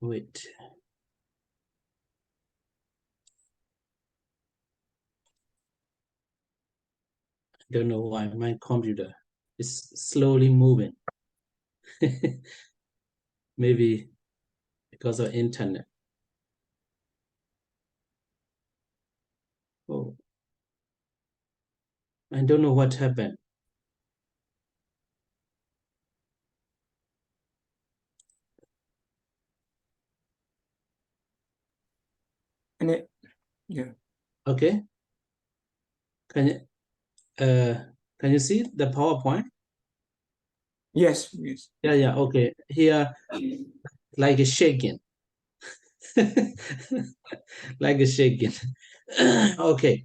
Wait. I don't know why my computer is slowly moving. Maybe because of internet. Oh, I don't know what happened. Yeah. Okay. Can you see the PowerPoint? Yes, yes. Yeah, okay. Here, like a shaking. Like a shaking. Okay.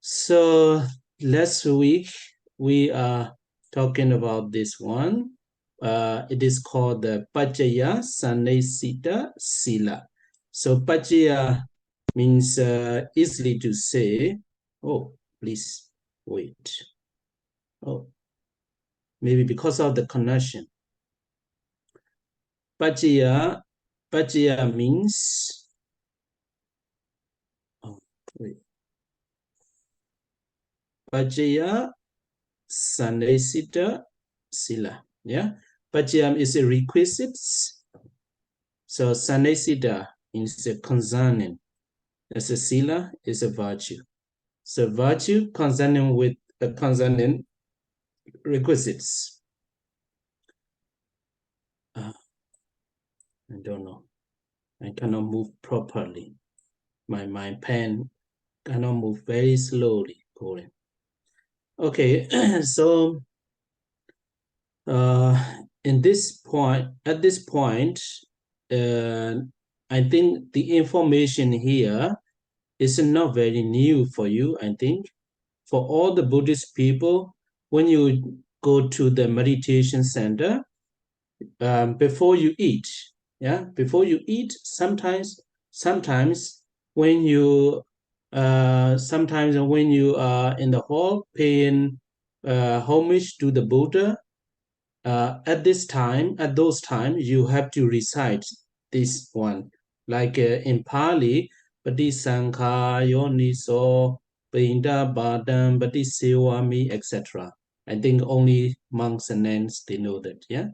So last week we are talking about this one. It is called the Pajaya Sannesita Sila. So Pajaya means easily to say. Oh, please wait. Oh, maybe because of the connection. Pajaya means. Oh, wait. Pajaya Sannesita Sila. Yeah, Pajayam is a requisite. So Sannesita is a concerning. As a Sila is a virtue. So virtue concerning with a concerning requisites. I don't know. I cannot move properly. My pen cannot move very slowly. Okay, so at this point, I think the information here is not very new for you. I think for all the Buddhist people, when you go to the meditation center, before you eat, sometimes when you are in the hall paying homage to the Buddha, at those times, you have to recite this one. Like in Pali, Patisankha, Yoniso, Pinda, Badam, Patisewami, etc. I think only monks and nuns, they know that, yeah?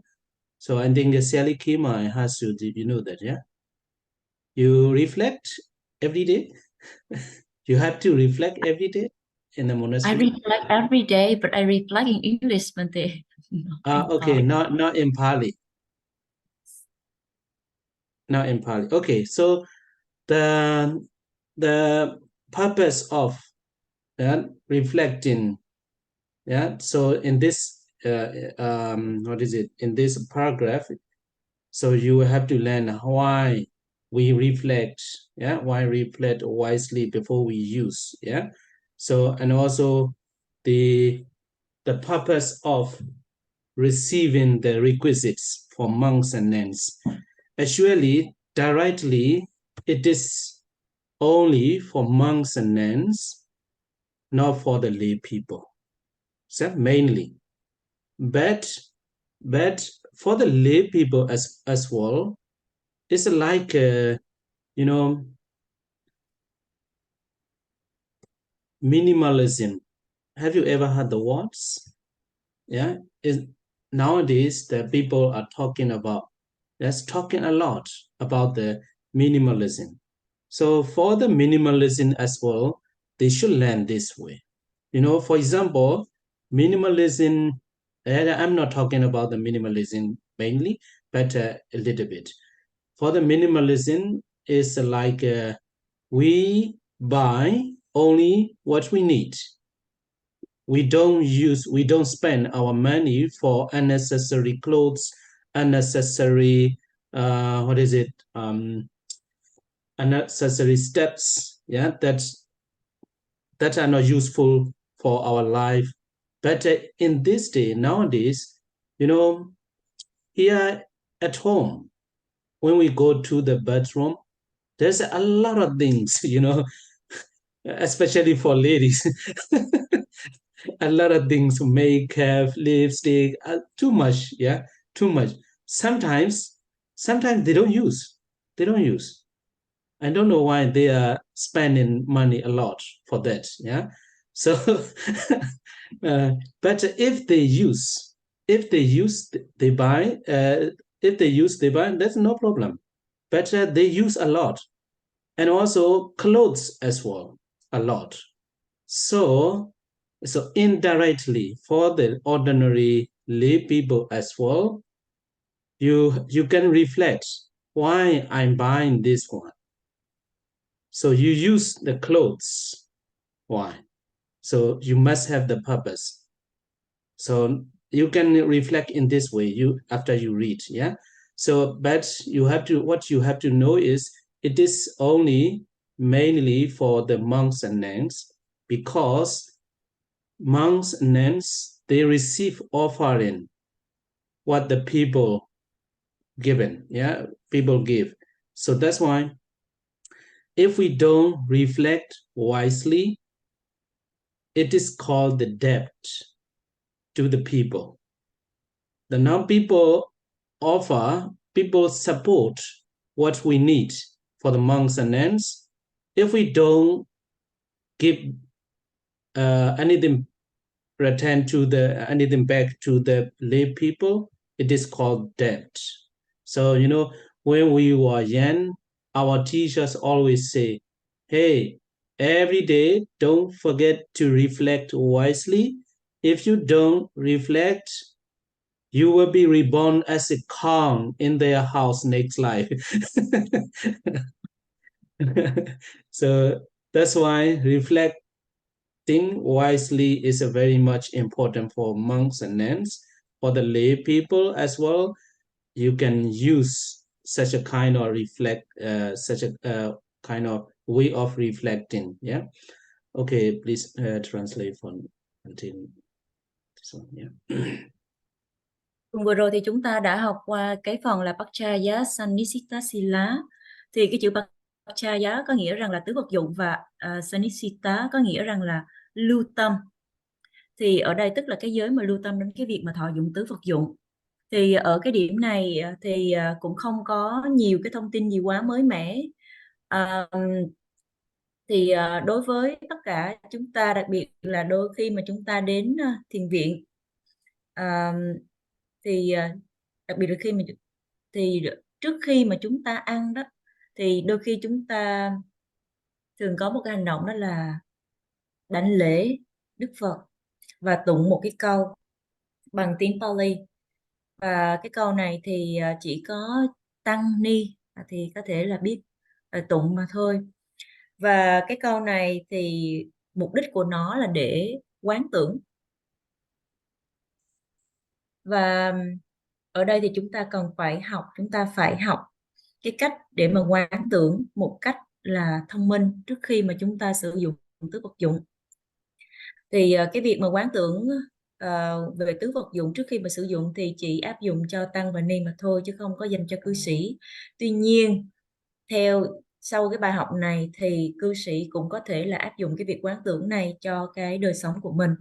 So I think Sally Kima has to, you know that, yeah? You reflect every day? You have to reflect every day in the I monastery? reflect every day, but I reflect in English, Bante. Okay, not in Pali. Not in Pali. Okay, so the purpose of reflecting, yeah. So in this what is it? In this paragraph, so you have to learn why we reflect, yeah. Why reflect wisely before we use, yeah. So and also the purpose of receiving the requisites for monks and nuns. Actually, directly, it is only for monks and nuns, not for the lay people. So mainly, but for the lay people as well, it's like minimalism. Have you ever heard the words? Yeah, nowadays the people are talking about. That's talking a lot about the minimalism. So for the minimalism as well, they should learn this way. For example, minimalism, I'm not talking about the minimalism mainly, but a little bit. For the minimalism, is like we buy only what we need. We don't spend our money for unnecessary clothes, unnecessary, unnecessary steps, yeah, that are not useful for our life. But in this day, nowadays, here at home, when we go to the bathroom, there's a lot of things, especially for ladies. A lot of things, makeup, lipstick, too much, yeah, too much. Sometimes they don't use. They don't use. I don't know why they are spending money a lot for that, yeah. So, but if they use, they buy. If they use, they buy. That's no problem. But they use a lot, and also clothes as well, a lot. So indirectly for the ordinary lay people as well, you can reflect why I'm buying this one. So you use the clothes. Why? So you must have the purpose. So you can reflect in this way after you read, yeah. So but what you have to know is it is only mainly for the monks and nuns, because monks and nuns, they receive offering what the people given, yeah, people give. So that's why if we don't reflect wisely, it is called the debt to the people. The non-people people support what we need for the monks and nuns. If we don't give anything anything back to the lay people, it is called debt. So when we were young, our teachers always say, hey, every day don't forget to reflect wisely. If you don't reflect, you will be reborn as a clown in their house next life. So that's why reflecting wisely is a very much important for monks and nuns. For the lay people as well, you can use such a kind of such a kind of way of reflecting. Yeah. Okay, please translate for until this one. Yeah. Vừa rồi thì chúng ta đã học qua cái phần là Pachaya Sanisita Sila. Thì cái chữ Pachaya có nghĩa rằng là tứ vật dụng, và Sanisita có nghĩa rằng là lưu tâm. Thì ở đây tức là cái giới mà lưu tâm đến cái việc mà thọ dụng tứ vật dụng. Thì ở cái điểm này thì cũng không có nhiều cái thông tin gì quá mới mẻ. Thì đối với tất cả chúng ta, đặc biệt là đôi khi mà chúng ta đến thiền viện, thì đặc biệt là trước khi mà chúng ta ăn đó, thì đôi khi chúng ta thường có một cái hành động, đó là đảnh lễ Đức Phật và tụng một cái câu bằng tiếng Pali. Và cái câu này thì chỉ có tăng ni thì có thể là biết tụng mà thôi. Và cái câu này thì mục đích của nó là để quán tưởng. Và ở đây thì chúng ta phải học cái cách để mà quán tưởng một cách là thông minh trước khi mà chúng ta sử dụng tứ vật dụng. Thì cái việc mà quán tưởng về tứ vật dụng trước khi mà sử dụng thì chỉ áp dụng cho tăng và ni mà thôi, chứ không có dành cho cư sĩ. Tuy nhiên, sau cái bài học này thì cư sĩ cũng có thể là áp dụng cái việc quán tưởng này cho cái đời sống của mình.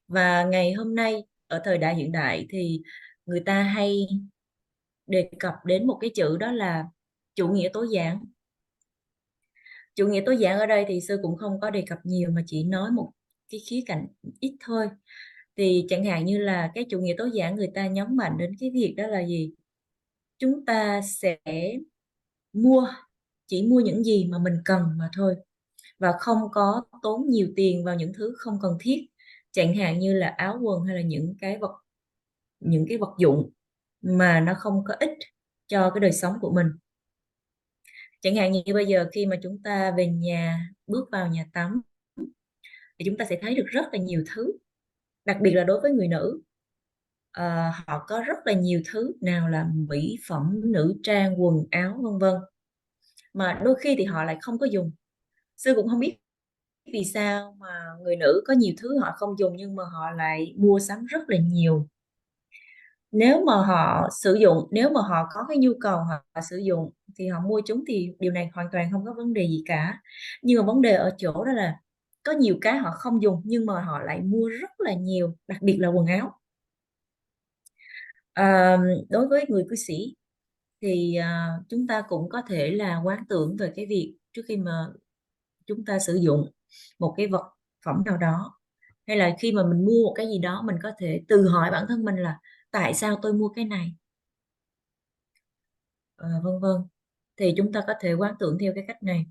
Và ngày hôm nay ở thời đại hiện đại thì người ta hay đề cập đến một cái chữ, đó là chủ nghĩa tối giản. Chủ nghĩa tối giản ở đây thì sư cũng không có đề cập nhiều, mà chỉ nói một cái khía cạnh ít thôi. Thì chẳng hạn như là cái chủ nghĩa tối giản, người ta nhấn mạnh đến cái việc đó là gì? Chúng ta sẽ chỉ mua những gì mà mình cần mà thôi, và không có tốn nhiều tiền vào những thứ không cần thiết, chẳng hạn như là áo quần hay là những cái vật dụng mà nó không có ích cho cái đời sống của mình. Chẳng hạn như bây giờ khi mà chúng ta về nhà, bước vào nhà tắm, thì chúng ta sẽ thấy được rất là nhiều thứ, đặc biệt là đối với người nữ. Họ có rất là nhiều thứ, nào là mỹ phẩm, nữ trang, quần áo, vân vân, mà đôi khi thì họ lại không có dùng. Sư cũng không biết vì sao mà người nữ có nhiều thứ họ không dùng, nhưng mà họ lại mua sắm rất là nhiều. nếu mà họ sử dụng, nếu mà họ có cái nhu cầu họ sử dụng thì họ mua chúng, thì điều này hoàn toàn không có vấn đề gì cả. Nhưng mà vấn đề ở chỗ đó là có nhiều cái họ không dùng nhưng mà họ lại mua rất là nhiều, đặc biệt là quần áo. Đối với người cư sĩ thì chúng ta cũng có thể là quán tưởng về cái việc trước khi mà chúng ta sử dụng một cái vật phẩm nào đó, hay là khi mà mình mua một cái gì đó, mình có thể tự hỏi bản thân mình là tại sao tôi mua cái này, vân vân. Thì chúng ta có thể quán tưởng theo cái cách này.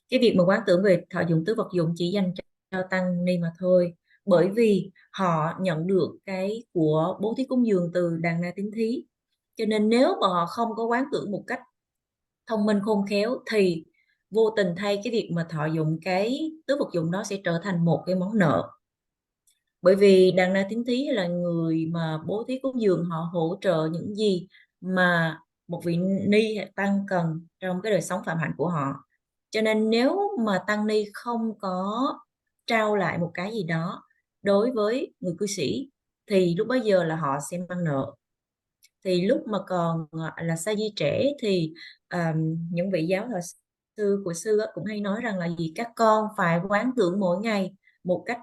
Cái việc mà quán tưởng về thọ dụng tứ vật dụng chỉ dành cho tăng ni mà thôi, bởi vì họ nhận được cái của bố thí cúng dường từ đàn na tín thí, cho nên nếu mà họ không có quán tưởng một cách thông minh khôn khéo thì vô tình thay cái việc mà thọ dụng cái tứ vật dụng đó sẽ trở thành một cái món nợ. Bởi vì đàn na tín thí hay là người mà bố thí cúng dường, họ hỗ trợ những gì mà một vị ni hay tăng cần trong cái đời sống phạm hạnh của họ. Cho nên nếu mà tăng ni không có trao lại một cái gì đó đối với người cư sĩ thì lúc bấy giờ là họ sẽ mang nợ. Thì lúc mà còn là sa di trẻ thì những vị giáo thọ sư của sư cũng hay nói rằng là gì, các con phải quán tưởng mỗi ngày một cách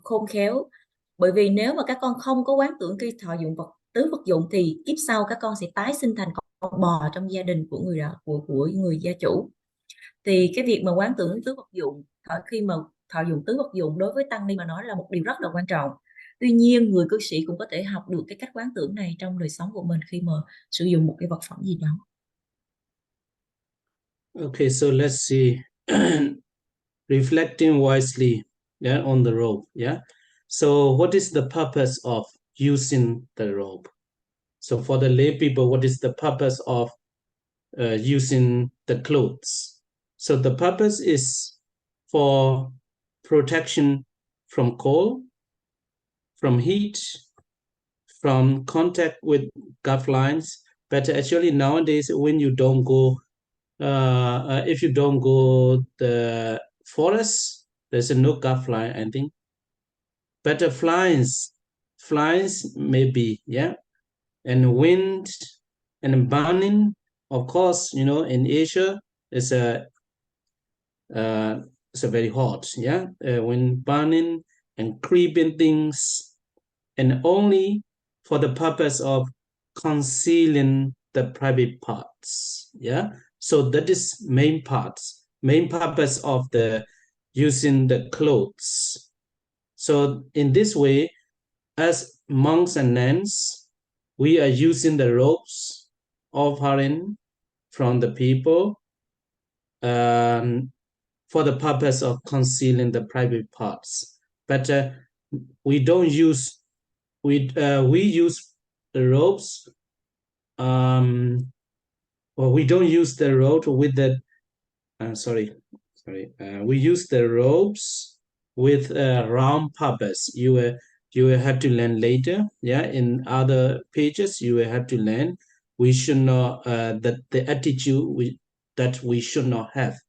khôn khéo, bởi vì nếu mà các con không có quán tưởng cái thọ dụng tứ vật dụng thì kiếp sau các con sẽ tái sinh thành con bò trong gia đình của người đó, của người gia chủ. Thì cái việc mà quán tưởng tứ vật dụng khi mà thọ dụng tứ vật dụng đối với tăng ni mà nói là một điều rất là quan trọng. Tuy nhiên người cư sĩ cũng có thể học được cái cách quán tưởng này trong đời sống của mình khi mà sử dụng một cái vật phẩm gì đó. Okay, so let's see. Reflecting wisely, yeah, on the robe, yeah. So what is the purpose of using the robe? So for the lay people, what is the purpose of using the clothes? So the purpose is for protection from cold, from heat, from contact with gulf lines. But actually nowadays, when you don't go, if you don't go the forest, there's no gulf line, I think. But the flies maybe, yeah, and wind and burning. Of course, you know, in Asia, it's a very hot, yeah, when burning and creeping things, and only for the purpose of concealing the private parts, yeah. So that is main purpose of the using the clothes. So in this way, as monks and nuns, we are using the robes offering from the people for the purpose of concealing the private parts. But we don't use, we use the robes, or we don't use the robe with the, we use the robes with a round purpose. You will have to learn later, yeah, in other pages you will have to learn. We should not, that the attitude that we should not have,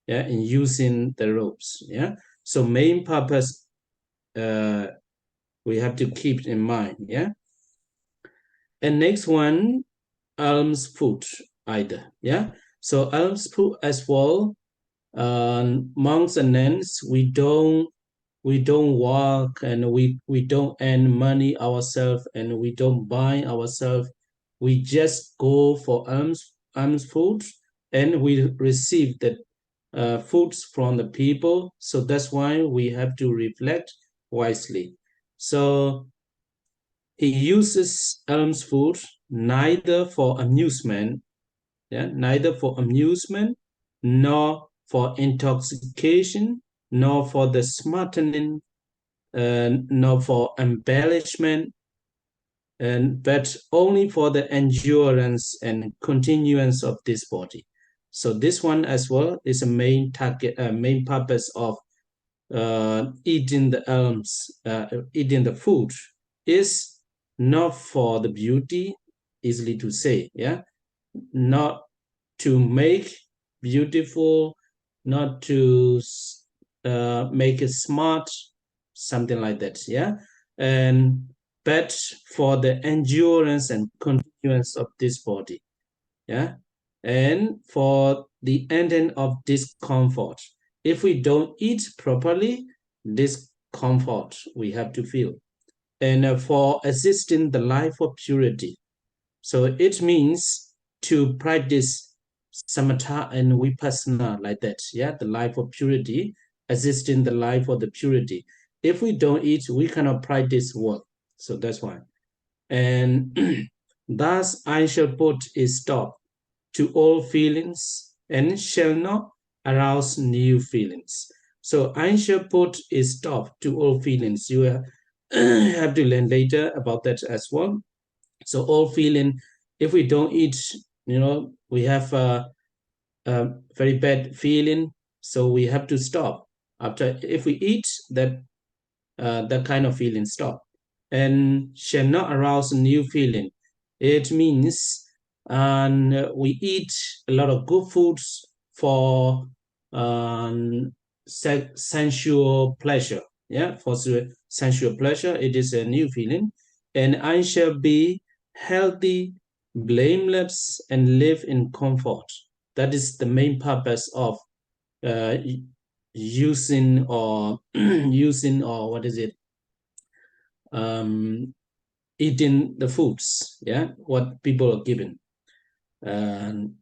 yeah, in using the robes, yeah. So main purpose we have to keep in mind, yeah. And next one, alms food either, yeah. So alms food as well. Monks and nuns, we don't work, and we don't earn money ourselves, and we don't buy ourselves. We just go for alms food, and we receive the foods from the people. So that's why we have to reflect wisely. So he uses alms food neither for amusement, yeah, neither for amusement, nor for intoxication, nor for the smartening, nor for embellishment, but only for the endurance and continuance of this body. So this one as well is a main target, main purpose of eating the alms, eating the food, is not for the beauty, easily to say, yeah, not to make beautiful, not to make it smart, something like that, yeah. And but for the endurance and continuance of this body. Yeah, and for the ending of discomfort. If we don't eat properly, discomfort we have to feel. And for assisting the life of purity. So it means to practice samatha and vipassana like that. Yeah, the life of purity, assisting the life of the purity. If we don't eat, we cannot practice work. So that's why. And thus I shall put a stop to all feelings and shall not arouse new feelings. So I shall put a stop to all feelings. You have to learn later about that as well. So all feeling, if we don't eat, we have a very bad feeling. So we have to stop. After, if we eat, that kind of feeling stop. And shall not arouse a new feeling. It means we eat a lot of good foods for sensual pleasure. Yeah, for sensual pleasure, it is a new feeling. And I shall be healthy, blameless, and live in comfort. That is the main purpose of uh, using or what is it? Eating the foods, yeah, what people are given.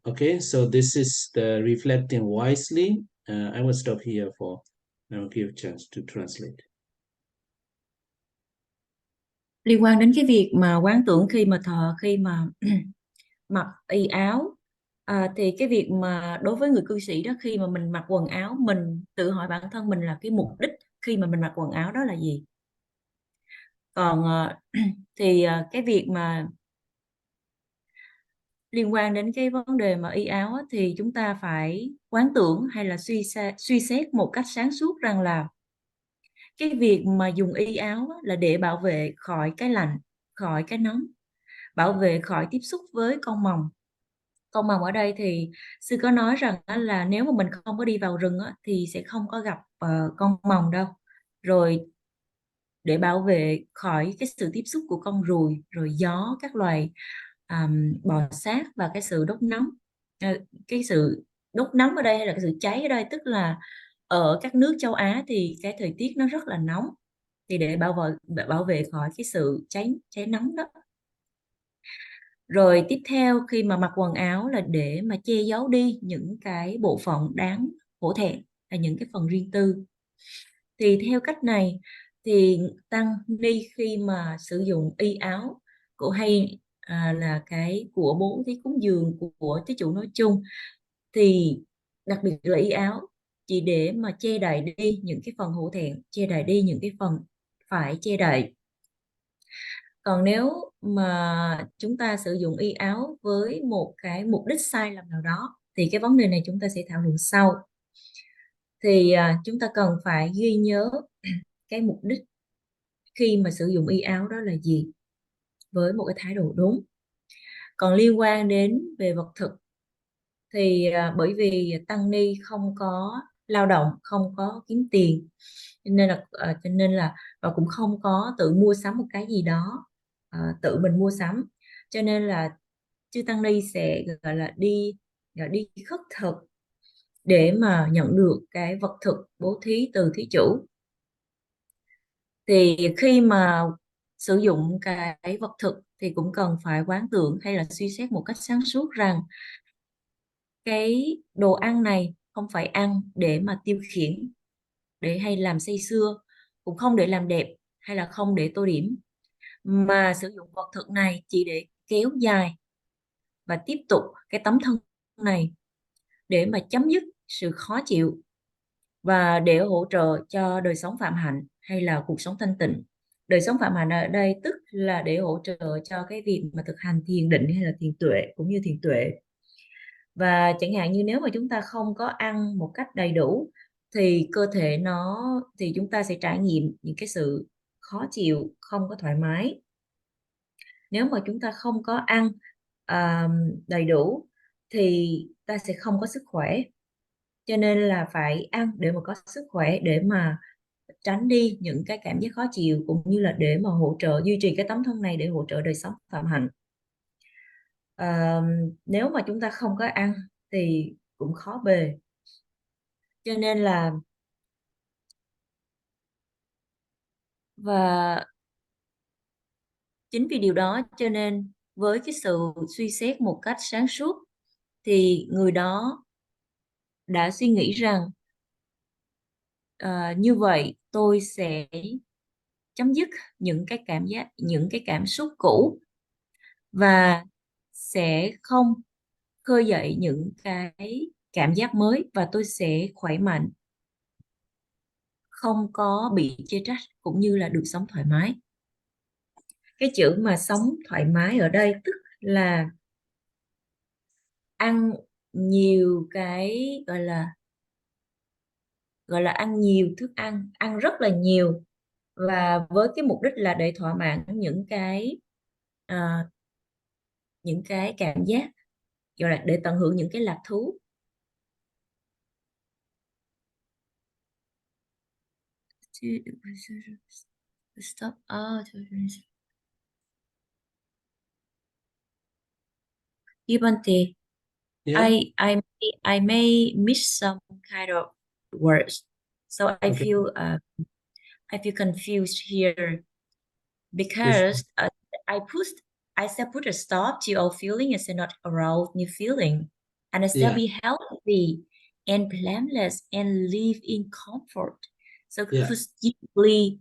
Okay, so this is the reflecting wisely. I will stop here for I will give a chance to translate. Liên quan đến cái việc mà quán tưởng khi mà mặc y áo, thì cái việc mà đối với người cư sĩ đó, khi mà mình mặc quần áo, mình tự hỏi bản thân mình là cái mục đích khi mà mình mặc quần áo đó là gì. Còn thì cái việc mà liên quan đến cái vấn đề mà y áo á, thì chúng ta phải quán tưởng hay là suy xét một cách sáng suốt rằng là cái việc mà dùng y áo á, là để bảo vệ khỏi cái lạnh, khỏi cái nóng, bảo vệ khỏi tiếp xúc với con mòng. Con mòng ở đây thì sư có nói rằng là nếu mà mình không có đi vào rừng á, thì sẽ không có gặp con mòng đâu. Rồi để bảo vệ khỏi cái sự tiếp xúc của con ruồi, rồi gió, các loài bò sát và cái sự đốt nóng. Cái sự đốt nóng ở đây hay là cái sự cháy ở đây, tức là ở các nước châu Á thì cái thời tiết nó rất là nóng, thì để bảo vệ khỏi cái sự cháy nóng đó. Rồi tiếp theo, khi mà mặc quần áo là để mà che giấu đi những cái bộ phận đáng hổ thẹn, là những cái phần riêng tư. Thì theo cách này thì tăng ni khi mà sử dụng y áo của hay là cái của bố thí cúng dường của thí chủ nói chung, thì đặc biệt là y áo chỉ để mà che đậy đi những cái phần hổ thẹn, che đậy đi những cái phần phải che đậy. Còn nếu mà chúng ta sử dụng y áo với một cái mục đích sai lầm nào đó, thì cái vấn đề này chúng ta sẽ thảo luận sau. Thì chúng ta cần phải ghi nhớ cái mục đích khi mà sử dụng y áo đó là gì, với một cái thái độ đúng. Còn liên quan đến về vật thực thì bởi vì tăng ni không có lao động, không có kiếm tiền, cho nên là và cũng không có tự mua sắm một cái gì đó, tự mình mua sắm, cho nên là chư tăng ni sẽ gọi là đi khất thực để mà nhận được cái vật thực bố thí từ thí chủ. Thì khi mà sử dụng cái vật thực thì cũng cần phải quán tưởng hay là suy xét một cách sáng suốt rằng cái đồ ăn này không phải ăn để mà tiêu khiển, để hay làm say sưa, cũng không để làm đẹp hay là không để tô điểm, mà sử dụng vật thực này chỉ để kéo dài và tiếp tục cái tấm thân này để mà chấm dứt sự khó chịu và để hỗ trợ cho đời sống phạm hạnh hay là cuộc sống thanh tịnh. Đời sống phạm hạnh ở đây tức là để hỗ trợ cho cái việc mà thực hành thiền định hay là thiền tuệ, cũng như thiền tuệ. Và chẳng hạn như nếu mà chúng ta không có ăn một cách đầy đủ thì cơ thể thì chúng ta sẽ trải nghiệm những cái sự khó chịu, không có thoải mái. Nếu mà chúng ta không có ăn đầy đủ thì ta sẽ không có sức khỏe. Cho nên là phải ăn để mà có sức khỏe, để mà tránh đi những cái cảm giác khó chịu, cũng như là để mà hỗ trợ duy trì cái tấm thân này để hỗ trợ đời sống phạm hạnh. Nếu mà chúng ta không có ăn thì cũng khó bề, cho nên là và chính vì điều đó cho nên với cái sự suy xét một cách sáng suốt thì người đó đã suy nghĩ rằng như vậy tôi sẽ chấm dứt những cái cảm giác, những cái cảm xúc cũ và sẽ không khơi dậy những cái cảm giác mới, và tôi sẽ khỏe mạnh, không có bị chê trách, cũng như là được sống thoải mái. Cái chữ mà sống thoải mái ở đây tức là ăn nhiều cái gọi là ăn nhiều thức ăn, ăn rất là nhiều, và với cái mục đích là để thỏa mãn à, những cái cảm giác, gọi là để tận hưởng những cái lạc thú. Stop. Gibante, Yeah. I may miss some kind of words, so Okay. I feel confused here Which because I put I said put a stop to all feeling and say not arouse new feeling, and I still yeah, be healthy and blameless and live in comfort. So could yeah. you simply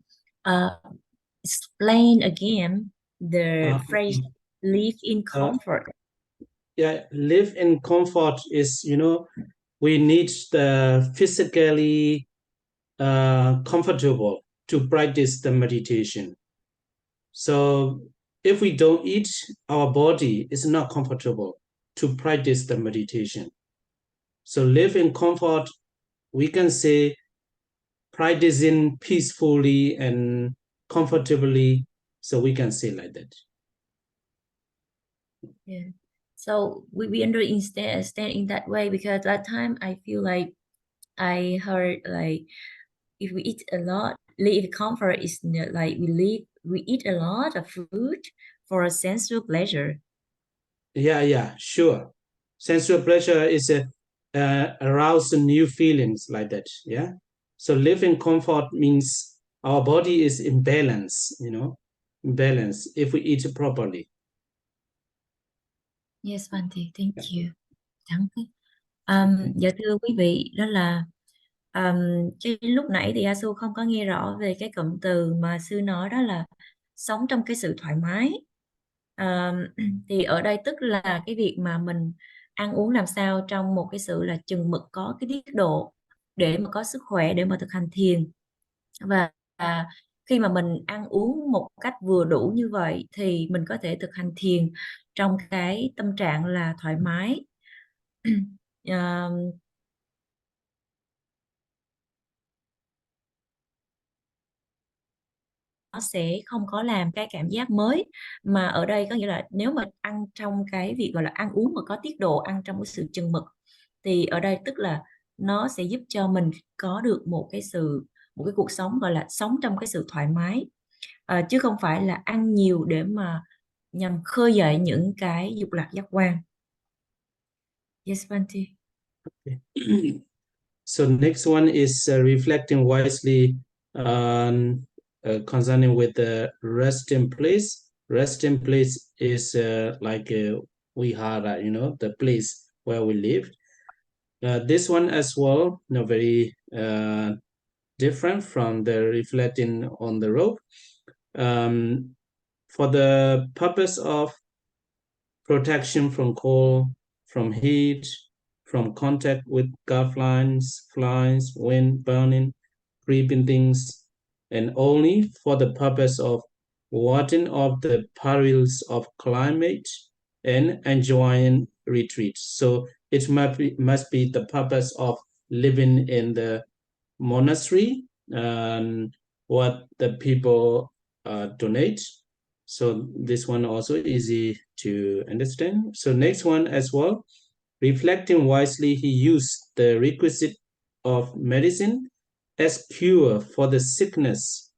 explain again the phrase Um, live in uh, comfort? yeah, live in comfort is, we need the physically comfortable to practice the meditation. So if we don't eat, our body is not comfortable to practice the meditation. So live in comfort, we can say practicing peacefully and comfortably. So we can say like that. Yeah. So we understand in that way, because that time I feel like I heard like if we eat a lot, live comfort is like we eat a lot of food for a sensual pleasure. Yeah, sure. Sensual pleasure is arouse new feelings like that. Yeah. So live in comfort means our body is in balance, in balance if we eat properly. Yes, Vanti, thank Yeah. you. Dạ thưa quý vị, đó là um, cái lúc nãy thì Asu không có nghe rõ về cái cụm từ mà sư nói, đó là sống trong cái sự thoải mái. Thì ở đây tức là cái việc mà mình ăn uống làm sao trong một cái sự là chừng mực, có cái tiết độ để mà có sức khỏe để mà thực hành thiền. Và khi mà mình ăn uống một cách vừa đủ như vậy thì mình có thể thực hành thiền trong cái tâm trạng là thoải mái. À, nó sẽ không có làm cái cảm giác mới, mà ở đây có nghĩa là nếu mà ăn trong cái việc gọi là ăn uống mà có tiết độ, ăn trong cái sự chừng mực, thì ở đây tức là nó sẽ giúp cho mình có được một cái cuộc sống gọi là sống trong cái sự thoải mái, chứ không phải là ăn nhiều để mà nhằm khơi dậy những cái dục lạc giác quan. Yes, Vanti. So next one is reflecting wisely concerning with the resting place. Resting place is like vihara, the place where we live. This one as well, very different from the reflecting on the rope. For the purpose of protection from cold, from heat, from contact with gadflies, flies, wind, burning, creeping things, and only for the purpose of warding off the perils of climate and enjoying retreat. So it must be the purpose of living in the monastery and what the people donate. So this one also easy to understand. So next one as well, reflecting wisely, he used the requisite of medicine as cure for the sickness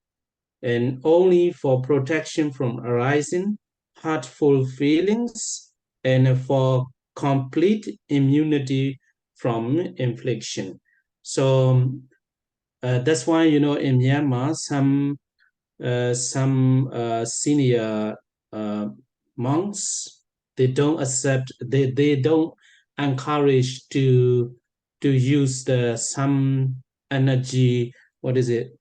and only for protection from arising hurtful feelings and for complete immunity from infliction. So that's why, you know, in Myanmar, some senior monks, they don't accept, they don't encourage to use the some energy, what is it,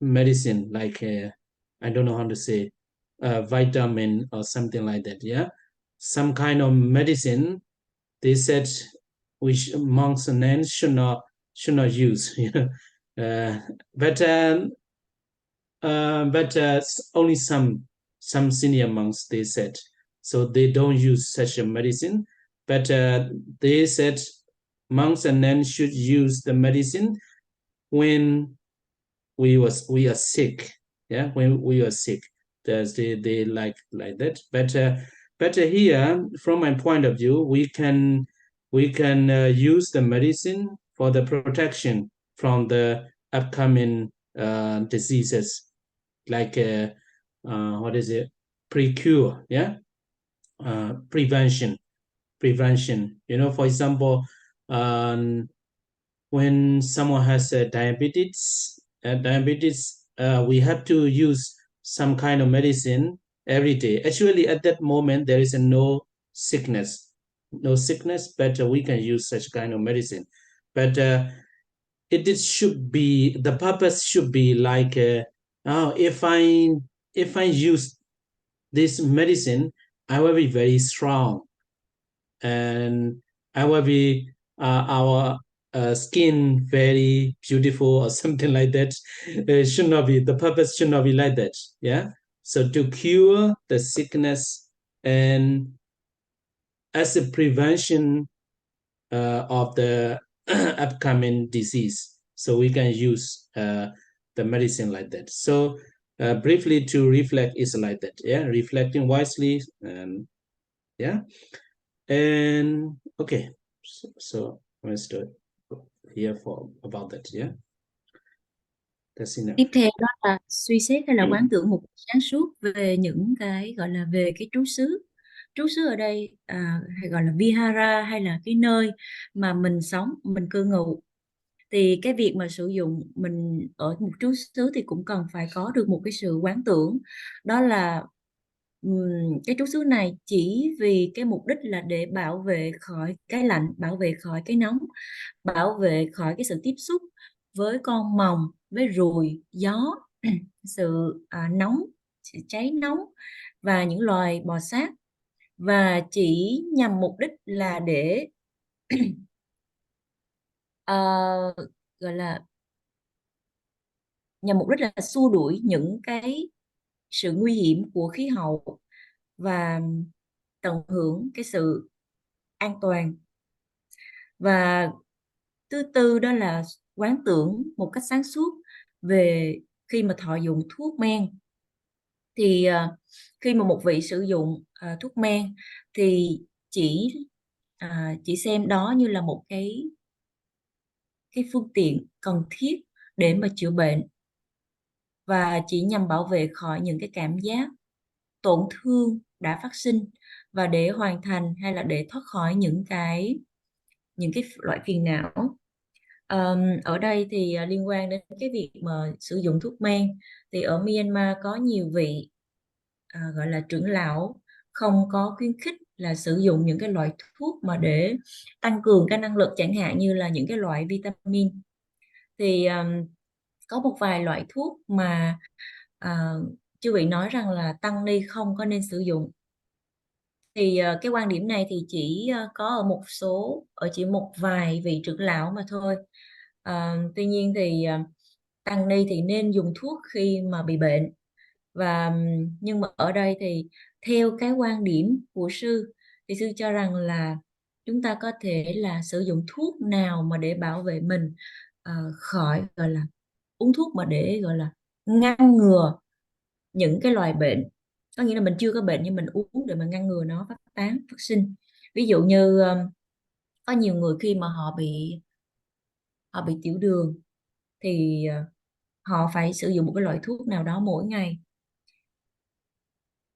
medicine, like I don't know how to say, vitamin or something like that. Yeah, some kind of medicine. They said which monks and nuns should not use. You know, uh, but only some senior monks, they said, so they don't use such a medicine. But they said monks and nuns should use the medicine when we are sick. Yeah, when we are sick, they like that. But here, from my point of view, we can use the medicine for the protection from the upcoming diseases, like what is it, pre-cure. Yeah, prevention, you know, for example, um, when someone has diabetes, we have to use some kind of medicine every day. Actually, at that moment, there is no sickness, but we can use such kind of medicine. But should be, the purpose should be like, oh, if I use this medicine, I will be very strong, and I will be our skin very beautiful or something like that. It should not be, the purpose should not be like that. Yeah. So to cure the sickness and as a prevention of the upcoming disease, so we can use the medicine like that. So briefly, to reflect is like that. Yeah, reflecting wisely. Yeah. And okay, so let's start here for about that. Yeah, that's enough. Tiếp theo đó là suy xét hay là quán tưởng một cách sáng suốt về những cái gọi là về cái trú xứ. Trú xứ ở đây hay gọi là vihara, hay là cái nơi mà mình sống, mình cư ngụ. Thì cái việc mà sử dụng mình ở một trú xứ thì cũng cần phải có được một cái sự quán tưởng, đó là cái trú xứ này chỉ vì cái mục đích là để bảo vệ khỏi cái lạnh, bảo vệ khỏi cái nóng, bảo vệ khỏi cái sự tiếp xúc với con mòng, với ruồi, gió, sự nóng, sự cháy nóng và những loài bò sát, và chỉ nhằm mục đích là để ờ, gọi là nhằm mục đích là xua đuổi những cái sự nguy hiểm của khí hậu và tận hưởng cái sự an toàn. Và thứ tư đó là quán tưởng một cách sáng suốt về khi mà thọ dụng thuốc men. Thì khi mà một vị sử dụng thuốc men thì chỉ xem đó như là một cái phương tiện cần thiết để mà chữa bệnh, và chỉ nhằm bảo vệ khỏi những cái cảm giác tổn thương đã phát sinh, và để hoàn thành hay là để thoát khỏi những cái loại phiền não. Ở đây thì liên quan đến cái việc mà sử dụng thuốc men, thì ở Myanmar có nhiều vị gọi là trưởng lão không có khuyến khích là sử dụng những cái loại thuốc mà để tăng cường cái năng lực, chẳng hạn như là những cái loại vitamin. Thì có một vài loại thuốc mà chư vị nói rằng là tăng ni không có nên sử dụng. Thì cái quan điểm này thì chỉ có ở chỉ một vài vị trưởng lão mà thôi. Tuy nhiên thì tăng ni thì nên dùng thuốc khi mà bị bệnh. Nhưng mà ở đây thì theo cái quan điểm của sư, thì sư cho rằng là chúng ta có thể là sử dụng thuốc nào mà để bảo vệ mình khỏi, gọi là uống thuốc mà để gọi là ngăn ngừa những cái loại bệnh. Có nghĩa là mình chưa có bệnh nhưng mình uống để mà ngăn ngừa nó phát sinh. Ví dụ như có nhiều người khi mà họ bị tiểu đường, thì họ phải sử dụng một cái loại thuốc nào đó mỗi ngày.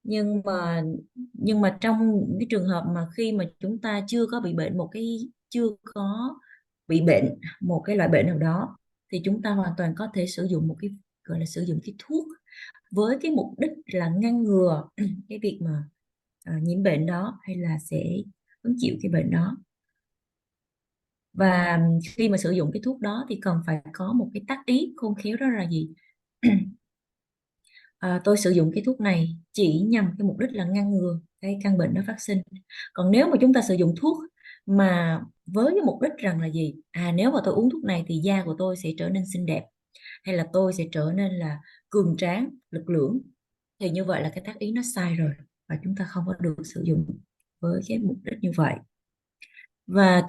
Nhưng mà trong cái trường hợp mà khi mà chúng ta chưa có bị bệnh một cái loại bệnh nào đó, thì chúng ta hoàn toàn có thể sử dụng một cái gọi là sử dụng cái thuốc với cái mục đích là ngăn ngừa cái việc mà nhiễm bệnh đó hay là sẽ hứng chịu cái bệnh đó. Và khi mà sử dụng cái thuốc đó thì cần phải có một cái tác ý khôn khéo, đó là gì? Tôi sử dụng cái thuốc này chỉ nhằm cái mục đích là ngăn ngừa cái căn bệnh đó phát sinh. Còn nếu mà chúng ta sử dụng thuốc mà với cái mục đích rằng là gì? Nếu mà tôi uống thuốc này thì da của tôi sẽ trở nên xinh đẹp, hay là tôi sẽ trở nên là cường tráng, lực lưỡng, thì như vậy là cái tác ý nó sai rồi, và chúng ta không có được sử dụng với cái mục đích như vậy. Và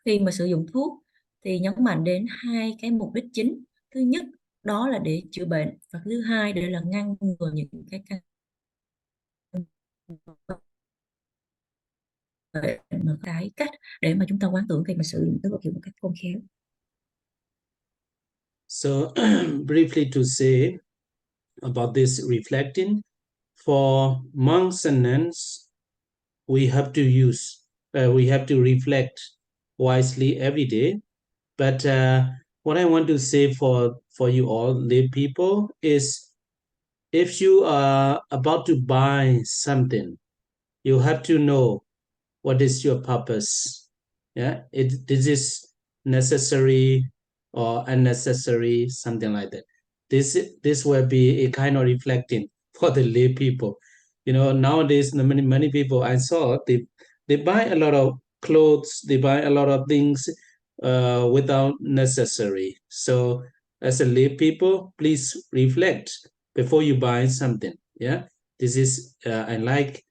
khi mà sử dụng thuốc thì nhấn mạnh đến hai cái mục đích chính. Thứ nhất đó là để chữa bệnh, và thứ hai để là ngăn ngừa những cái căn bệnh, mà cái cách để mà chúng ta quán tưởng khi mà sử dụng tứ vật dụng một cách khôn khéo. So briefly to say about this reflecting, for monks and nuns, we have to reflect wisely every day. But what I want to say for you all lay people is, if you are about to buy something, you have to know what is your purpose. Yeah, this is necessary or unnecessary, something like that. This will be a kind of reflecting for the lay people. Nowadays many people I saw, they buy a lot of clothes, they buy a lot of things without necessary. So as a lay people, please reflect before you buy something. Yeah, this is I like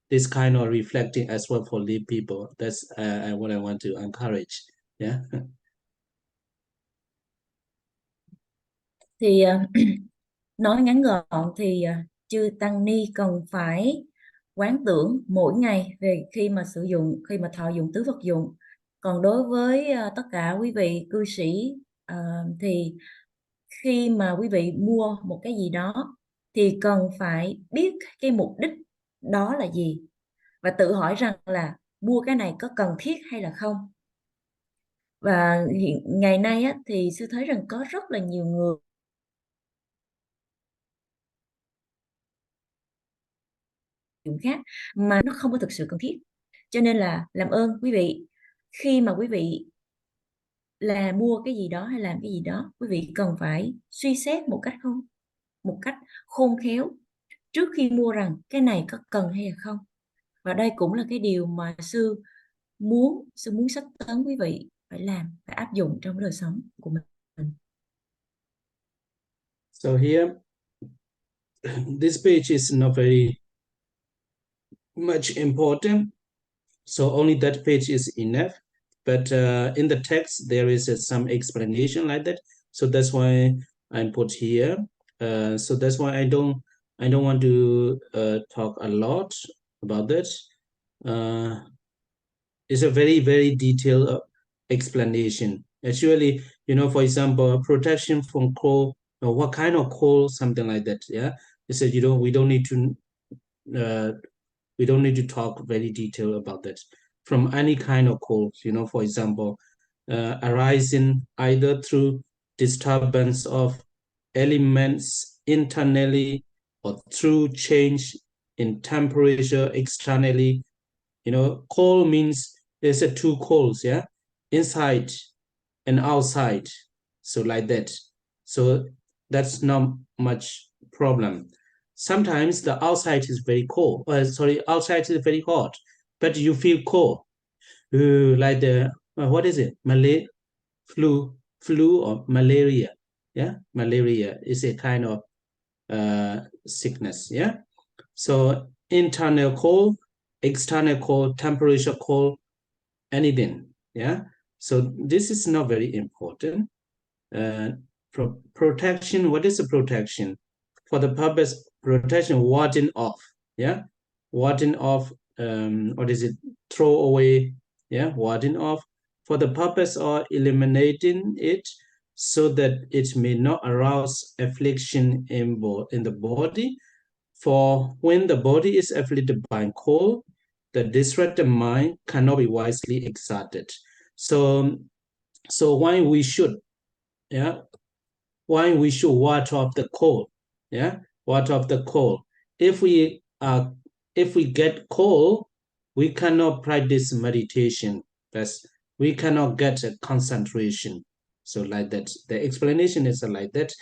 this kind of reflecting as well for lay people. That's what I want to encourage. Yeah. Thì nói ngắn gọn thì chư tăng ni cần phải quán tưởng mỗi ngày về khi mà thọ dụng tứ vật dụng. Còn đối với tất cả quý vị cư sĩ thì khi mà quý vị mua một cái gì đó thì cần phải biết cái mục đích đó là gì, và tự hỏi rằng là mua cái này có cần thiết hay là không. Và ngày nay thì sư thấy rằng có rất là nhiều người khác mà nó không có thực sự cần thiết. Cho nên là làm ơn quý vị, khi mà quý vị mua cái gì đó hay làm cái gì đó, quý vị cần phải suy xét một cách khôn khéo trước khi mua rằng cái này có cần hay là không. Và đây cũng là cái điều mà sư muốn xách tấn quý vị phải làm, phải áp dụng trong đời sống của mình. So here, this page is not very much important, so only that page is enough. But in the text there is some explanation like that, so that's why I put here. So that's why I don't want to talk a lot about that. It's a very, very detailed explanation. Actually, for example, protection from cold, what kind of cold, something like that. Yeah, they said we don't need to talk very detailed about that. From any kind of cold, for example, arising either through disturbance of elements internally or through change in temperature externally. Cold means there's two coals, yeah, inside and outside, so like that. So that's not much problem. Sometimes the outside is very cold, outside is very hot, but you feel cold, like the what is it, flu or malaria. Yeah, malaria is a kind of sickness. Yeah, so internal cold, external cold, temperature cold, anything. Yeah, so this is not very important. Protection, what is the protection? For the purpose protection, warding off. Yeah, warding off, what is it, throw away. Yeah, warding off for the purpose of eliminating it. so that it may not arouse affliction in the body. For when the body is afflicted by cold, the distracted mind cannot be wisely exerted. So why we should, why we should ward off the cold, ward off the cold. If we get cold, we cannot practice meditation. We cannot get a concentration. So like that, the explanation is like that.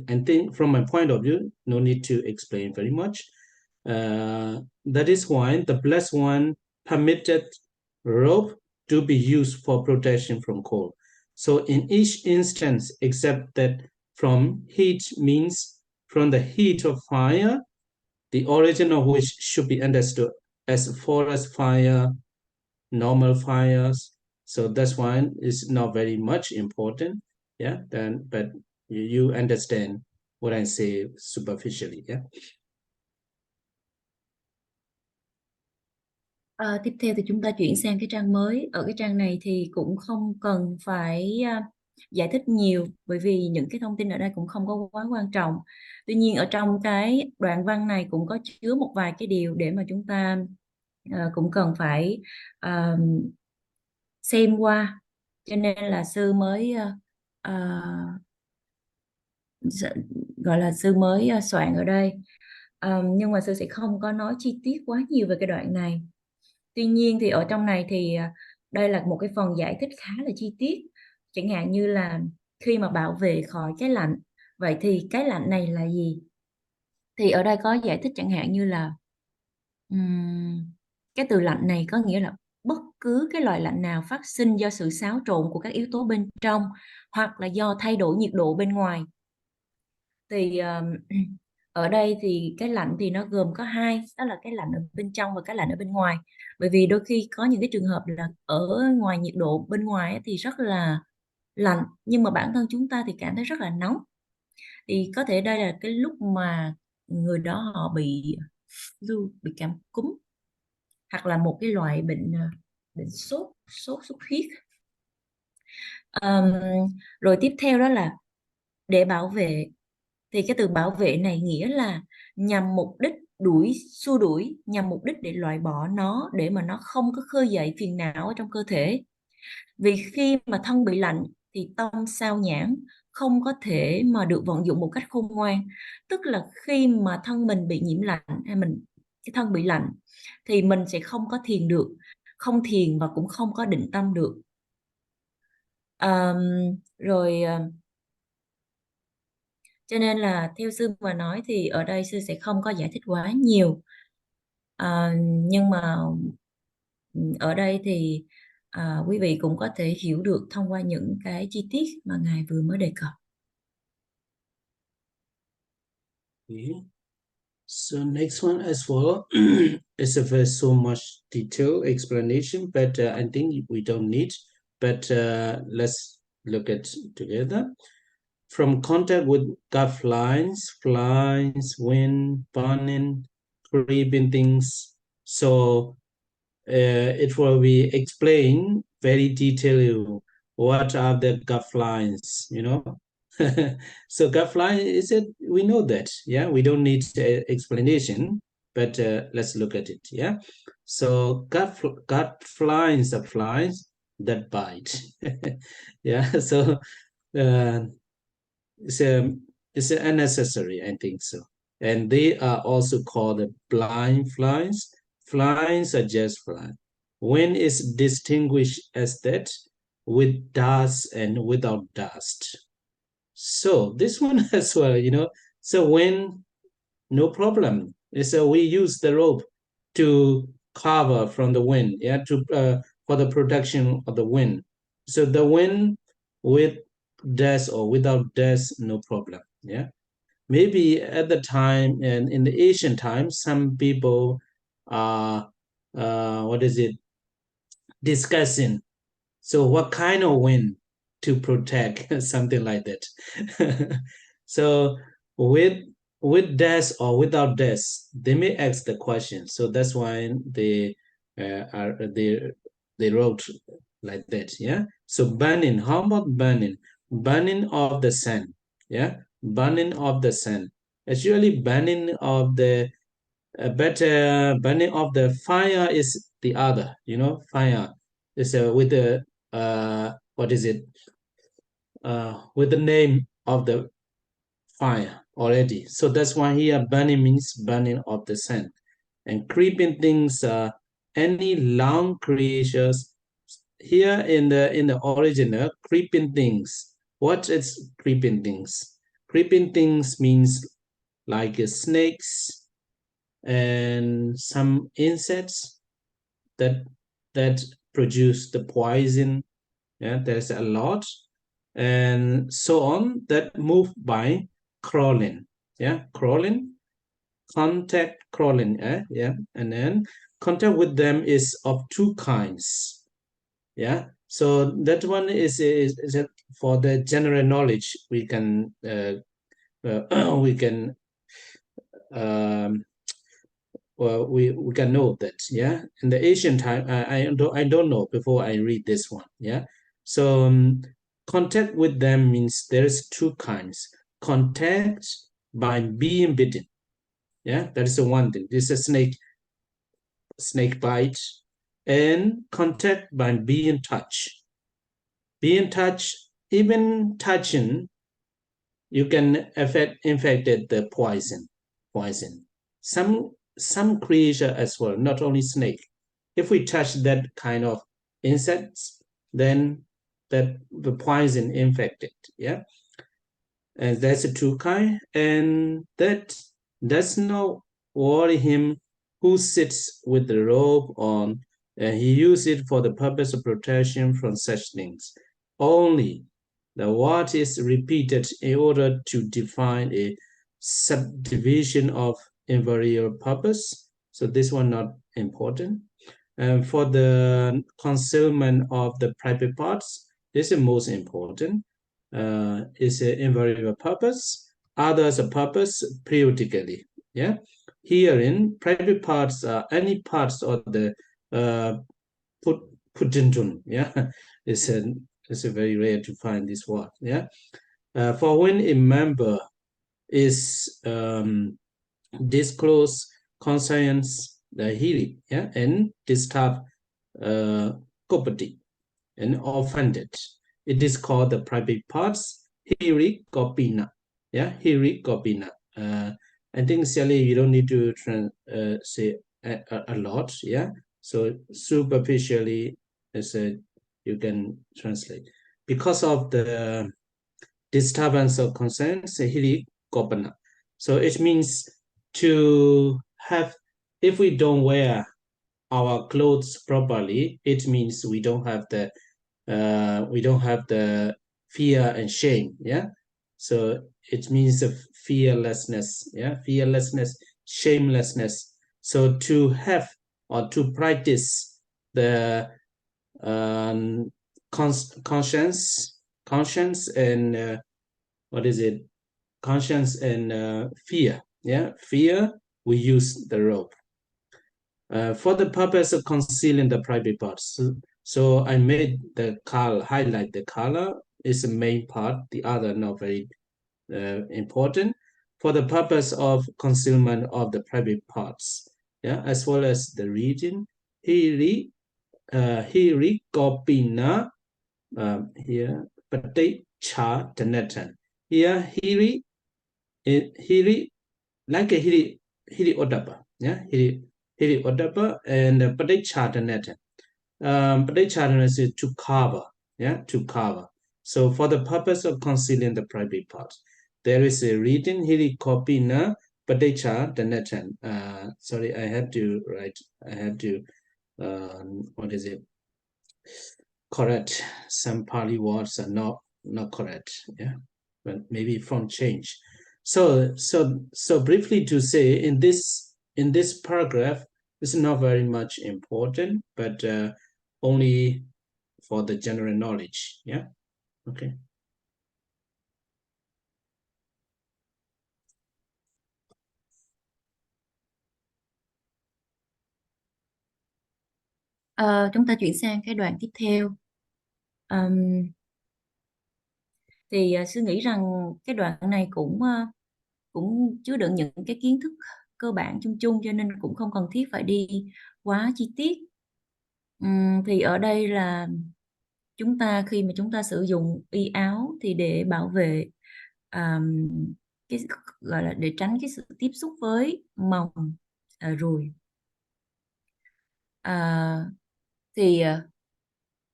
I think from my point of view, no need to explain very much. That is why the Blessed One permitted rope to be used for protection from cold. So in each instance, except that from heat means from the heat of fire, the origin of which should be understood as forest fire, normal fires. So that's why it's not very much important. But you understand what I say superficially. Tiếp theo thì chúng ta chuyển sang cái trang mới. Ở cái trang này thì cũng không cần phải giải thích nhiều, bởi vì những cái thông tin ở đây cũng không có quá quan trọng. Tuy nhiên ở trong cái đoạn văn này cũng có chứa một vài cái điều để mà chúng ta cũng cần phải xem qua, cho nên là sư mới gọi là sư mới soạn ở đây. Nhưng mà sư sẽ không có nói chi tiết quá nhiều về cái đoạn này. Tuy nhiên thì ở trong này thì đây là một cái phần giải thích khá là chi tiết, chẳng hạn như là khi mà bảo vệ khỏi cái lạnh, vậy thì cái lạnh này là gì? Thì ở đây có giải thích chẳng hạn như là cái từ lạnh này có nghĩa là bất cứ cái loại lạnh nào phát sinh do sự xáo trộn của các yếu tố bên trong hoặc là do thay đổi nhiệt độ bên ngoài. Thì ở đây thì cái lạnh thì nó gồm có hai, đó là cái lạnh ở bên trong và cái lạnh ở bên ngoài. Bởi vì đôi khi có những cái trường hợp là ở ngoài nhiệt độ bên ngoài thì rất là lạnh, nhưng mà bản thân chúng ta thì cảm thấy rất là nóng. Thì có thể đây là cái lúc mà người đó họ bị cảm cúm, hoặc là một cái loại bệnh sốt xuất huyết. Rồi tiếp theo đó là để bảo vệ, thì cái từ bảo vệ này nghĩa là nhằm mục đích xua đuổi, nhằm mục đích để loại bỏ nó, để mà nó không có khơi dậy phiền não ở trong cơ thể. Vì khi mà thân bị lạnh thì tâm sao nhãng không có thể mà được vận dụng một cách khôn ngoan. Tức là khi mà thân mình bị nhiễm lạnh, hay cái thân bị lạnh, thì mình sẽ không có thiền được, không thiền và cũng không có định tâm được. Cho nên là theo sư mà nói thì ở đây sư sẽ không có giải thích quá nhiều. Nhưng mà ở đây thì quý vị cũng có thể hiểu được thông qua những cái chi tiết mà Ngài vừa mới đề cập. Okay. So next one as well is a very so much detailed explanation, but I think we don't need. But let's look at together. From contact with flies, wind, burning, creeping things. So it will be explained very detailed what are the flies, So fly is it? We know that, we don't need explanation, but let's look at it, So flies are flies that bite, so it's unnecessary, I think so. And they are also called the blind flies. Flies are just flies. When is distinguished as that, with dust and without dust. So this one as well, So when, no problem. So we use the rope to cover from the wind, for the protection of the wind. So the wind with dust or without dust, no problem. Maybe at the time, and in the ancient times, some people are discussing, so what kind of wind to protect, something like that. So with dust or without dust, they may ask the question. So that's why they wrote like that. So burning, how about burning? burning of the sun. Yeah, burning of the sun. Actually, burning of the burning of the fire is the other. Fire is with the what is it? With the name of the fire already. So that's why here burning means burning of the sun. And creeping things are any long creatures. Here in the original, creeping things. What is creeping things? Creeping things means like snakes and some insects that that produce the poison. Yeah, there's a lot, and so on, that move by crawling. Yeah, crawling, contact crawling. Yeah, and then contact with them is of two kinds. Yeah, so that one is for the general knowledge. We can we can um, well, we can know that. Yeah, in the ancient time, I don't know before I read this one. Yeah, so contact with them means there's two kinds. Contact by being bitten. Yeah, that is the one thing. This is a snake bite, and contact by being touched. Being touched, even touching, you can infected the poison. Some creature as well, not only snake. If we touch that kind of insects, then that the poison infected. Yeah, and that's a two kind, and that does not worry him who sits with the robe on, and he used it for the purpose of protection from such things. Only the what is repeated in order to define a subdivision of invariable purpose. So this one not important. And for the concealment of the private parts, this is most important. Is an invariable purpose. Others a purpose periodically. Yeah. Herein, private parts are any parts of the put putintun. Yeah. It's a very rare to find this word. Yeah. For when a member is disclose conscience the healing, yeah, and disturb property and offended. It is called the private parts, hiri kopina. Yeah, hiri kopina. I think Sally, you don't need to say a lot. Yeah, so superficially, as you can translate because of the disturbance of conscience, hiri kopana. So it means to have, if we don't wear our clothes properly, it means we don't have the fear and shame. Yeah, so it means of fearlessness. Yeah, fearlessness, shamelessness. So to have or to practice the um, conscience and what is it? Conscience and fear. Yeah, fear. We use the rope for the purpose of concealing the private parts. So I made the color, highlight the color is the main part, the other not very important, for the purpose of concealment of the private parts, yeah, as well as the region. Hiri kopina, here, pate cha tanatan. Here, hiri, like a hiri odapa, yeah, hiri odapa, and pate cha tanatan. Padecharana is to cover, yeah, to cover. So for the purpose of concealing the private parts, there is a written hiri kopina padecha danatan. Sorry, I have to write. I have to what is it? Correct. Some Pali words are not correct. Yeah, but maybe font change. So briefly to say, in this paragraph, it's not very much important, but only for the general knowledge. Yeah. Okay. Chúng ta chuyển sang cái đoạn tiếp theo. Thì Sư nghĩ rằng cái đoạn này cũng chứa đựng những cái kiến thức cơ bản chung chung, cho nên cũng không cần thiết phải đi quá chi tiết. Thì ở đây là chúng ta khi mà chúng ta sử dụng y áo thì để bảo vệ cái gọi là để tránh cái sự tiếp xúc với mồng, ruồi. Thì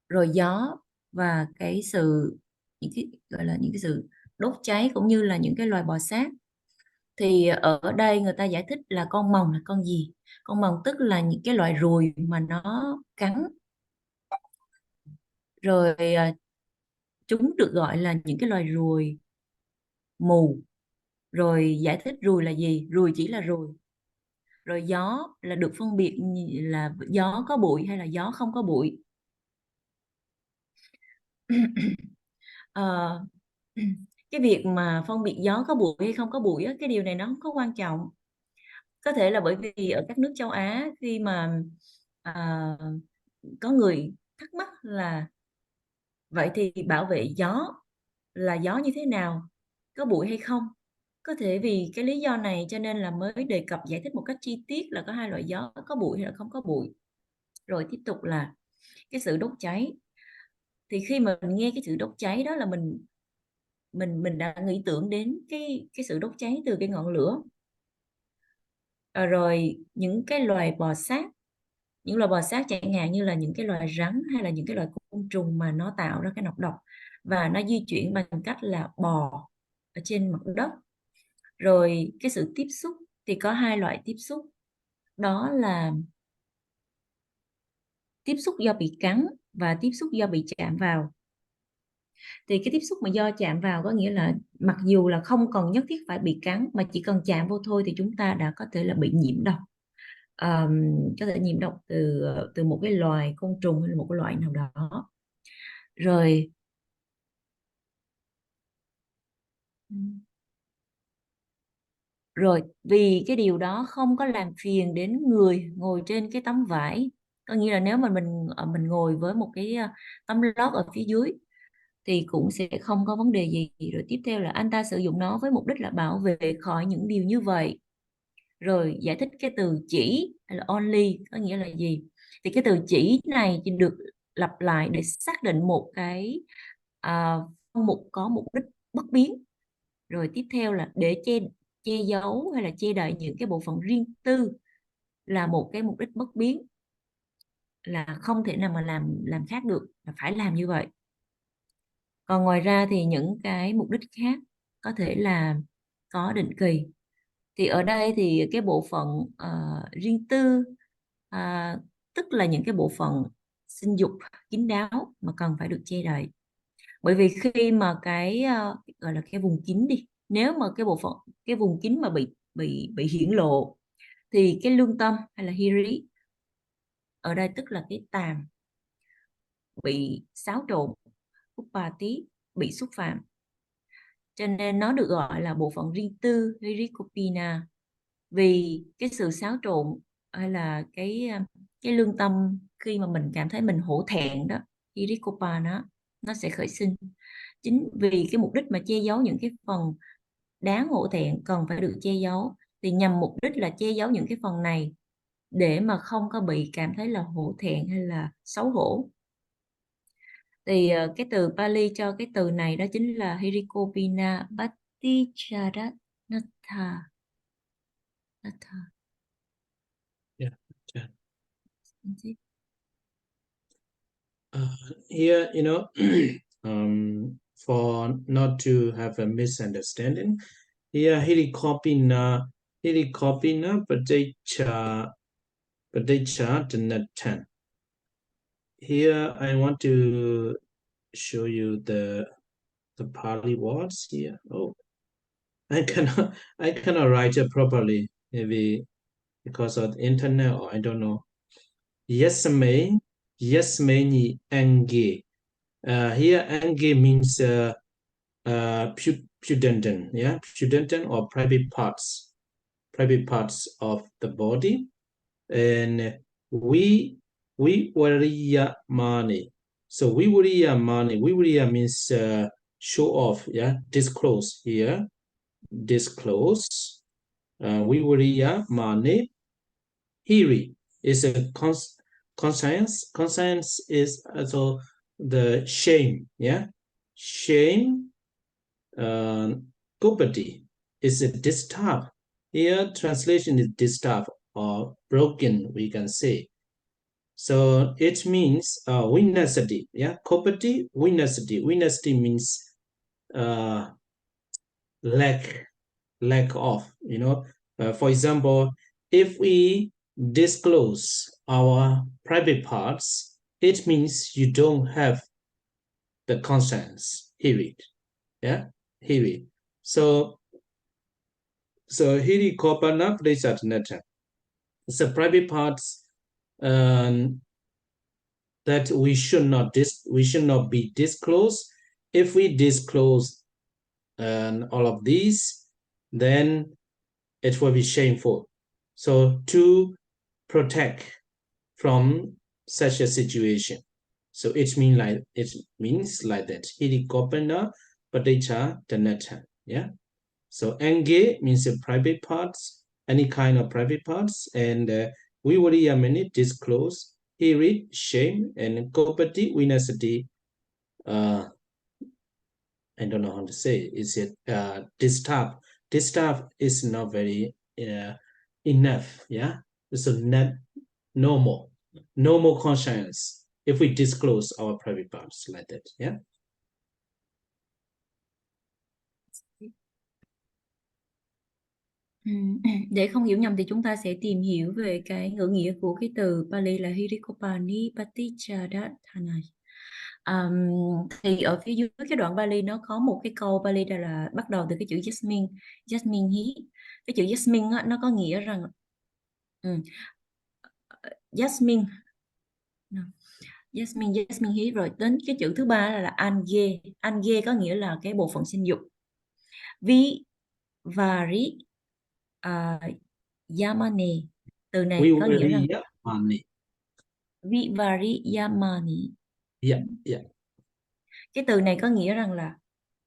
rồi gió và cái sự những cái gọi là những cái sự đốt cháy cũng như là những cái loài bò sát. Thì ở đây người ta giải thích là con mồng là con gì? Con mồng tức là những cái loại ruồi mà nó cắn. Rồi chúng được gọi là những cái loài ruồi mù. Rồi giải thích ruồi là gì? Ruồi chỉ là ruồi. Rồi gió là được phân biệt là gió có bụi hay là gió không có bụi. Ờ, cái việc mà phân biệt gió có bụi hay không có bụi á, cái điều này nó không có quan trọng. Có thể là bởi vì ở các nước châu Á khi mà có người thắc mắc là vậy thì bảo vệ gió là gió như thế nào, có bụi hay không. Có thể vì cái lý do này cho nên là mới đề cập giải thích một cách chi tiết là có hai loại gió, có bụi hay là không có bụi. Rồi tiếp tục là cái sự đốt cháy. Thì khi mà mình nghe cái sự đốt cháy đó là mình đã nghĩ tưởng đến cái sự đốt cháy từ cái ngọn lửa. Rồi những cái loài bò sát, những loài bò sát chẳng hạn như là những cái loài rắn hay là những cái loài côn trùng mà nó tạo ra cái nọc độc và nó di chuyển bằng cách là bò ở trên mặt đất. Rồi cái sự tiếp xúc thì có hai loại tiếp xúc, đó là tiếp xúc do bị cắn và tiếp xúc do bị chạm vào. Thì cái tiếp xúc mà do chạm vào có nghĩa là mặc dù là không còn nhất thiết phải bị cắn, mà chỉ cần chạm vô thôi thì chúng ta đã có thể là bị nhiễm độc. Có thể nhiễm độc từ một cái loài côn trùng hay là một cái loại nào đó. Rồi vì cái điều đó không có làm phiền đến người ngồi trên cái tấm vải, có nghĩa là nếu mà mình ngồi với một cái tấm lót ở phía dưới thì cũng sẽ không có vấn đề gì. Rồi tiếp theo là anh ta sử dụng nó với mục đích là bảo vệ khỏi những điều như vậy. Rồi giải thích cái từ chỉ hay là only có nghĩa là gì. Thì cái từ chỉ này chỉ được lặp lại để xác định một cái có mục đích bất biến. Rồi tiếp theo là để che giấu hay là che đậy những cái bộ phận riêng tư là một cái mục đích bất biến, là không thể nào mà làm khác được, là phải làm như vậy. Còn ngoài ra thì những cái mục đích khác có thể là có định kỳ. Thì ở đây thì cái bộ phận riêng tư tức là những cái bộ phận sinh dục kín đáo mà cần phải được che đậy. Bởi vì khi mà cái gọi là cái vùng kín đi, nếu mà cái vùng kín mà bị hiển lộ thì cái lương tâm hay là hiri ở đây tức là cái tàm bị xáo trộn, upati bị xúc phạm, cho nên nó được gọi là bộ phận riêng tư hirikopina. Vì cái sự xáo trộn hay là cái lương tâm khi mà mình cảm thấy mình hổ thẹn đó, hirikopa nó sẽ khởi sinh. Chính vì cái mục đích mà che giấu những cái phần đáng hổ thẹn cần phải được che giấu, thì nhằm mục đích là che giấu những cái phần này để mà không có bị cảm thấy là hổ thẹn hay là xấu hổ. Thì cái từ Pali cho cái từ này đó chính là Hirikopina Bhatticharatnatha. Yeah. Here, for not to have a misunderstanding, here Hirikopina Pradechanatan. Here I want to show you the Pali words here. Oh, I cannot write it properly, maybe because of the internet or I don't know. Yesme ni ange. Here ange means pudendant, yeah, pudendant or private parts of the body. And we wariya mani. So we wariya means show off, yeah, disclose here, disclose. Vivuriya mane. Hiri is a conscience. Conscience is also the shame, yeah, shame. Kopati is a disturb. Here translation is disturb or broken, we can say. So it means vinasati. Yeah, kopati, vinasati. Vinasati means lack of. For example, if we disclose our private parts, it means you don't have the conscience. Period. Yeah, period. So hiri kopana prasatnata. So private parts that we should not be disclosed. If we disclose all of these, then it will be shameful. So to protect from such a situation. So it means like that. Hiri kopana padicha danata. Yeah. So enge means private parts, any kind of private parts, and vivuriyamani disclose, hiri shame, and kopati vinasati. I don't know how to say. Is it disturb? Disturb is not very enough. Yeah, so not normal conscience if we disclose our private parts like that. Yeah. Để không hiểu nhầm thì chúng ta sẽ tìm hiểu về cái ngữ nghĩa của cái từ Pali là Hirikopani Patichadhathanai. Thì ở phía dưới cái đoạn Pali nó có một cái câu Pali là bắt đầu từ cái chữ Jasmine hí. Cái chữ Jasmine á, nó có nghĩa rằng Jasmine hí, rồi đến cái chữ thứ ba là Ange có nghĩa là cái bộ phận sinh dục. Vi Vari Yamane, từ này có nghĩa rằng Vivari Yamani. Yeah. Cái từ này có nghĩa rằng là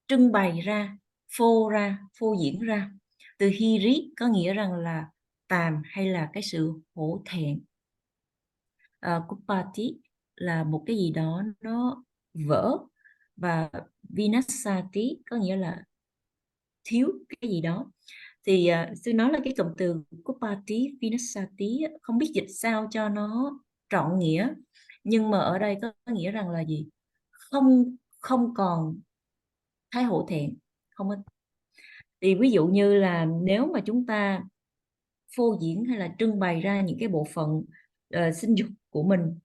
trưng bày ra, phô diễn ra. Từ hiri có nghĩa rằng là tàm hay là cái sự hổ thẹn. Kupati là một cái gì đó nó vỡ, và vinasati có nghĩa là thiếu cái gì đó. Thì sư nói là cái cụm từ Kupati, Vinasati không biết dịch sao cho nó trọn nghĩa, nhưng mà ở đây có nghĩa rằng là gì? Không còn thái hổ thẹn, không. Thì ví dụ như là nếu mà chúng ta phô diễn hay là trưng bày ra những cái bộ phận sinh dục của mình,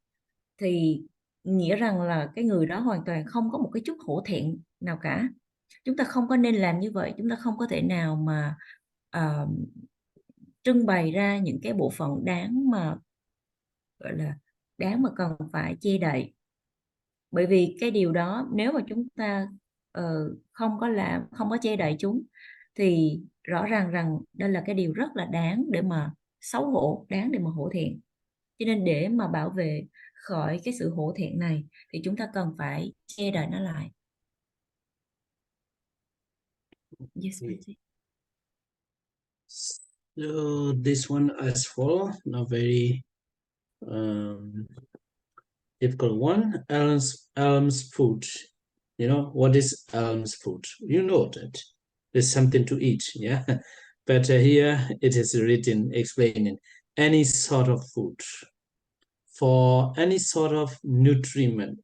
thì nghĩa rằng là cái người đó hoàn toàn không có một cái chút hổ thẹn nào cả. Chúng ta không có nên làm như vậy. Chúng ta không có thể nào mà trưng bày ra những cái bộ phận đáng mà cần phải che đậy. Bởi vì cái điều đó nếu mà chúng ta không có che đậy chúng, thì rõ ràng rằng đây là cái điều rất là đáng để mà xấu hổ, đáng để mà hổ thẹn. Cho nên để mà bảo vệ khỏi cái sự hổ thẹn này thì chúng ta cần phải che đậy nó lại. Yes, so this one as well, not very difficult one. Alms food. What is alms food? You know that there's something to eat, yeah. But here it is written explaining any sort of food for any sort of nutriment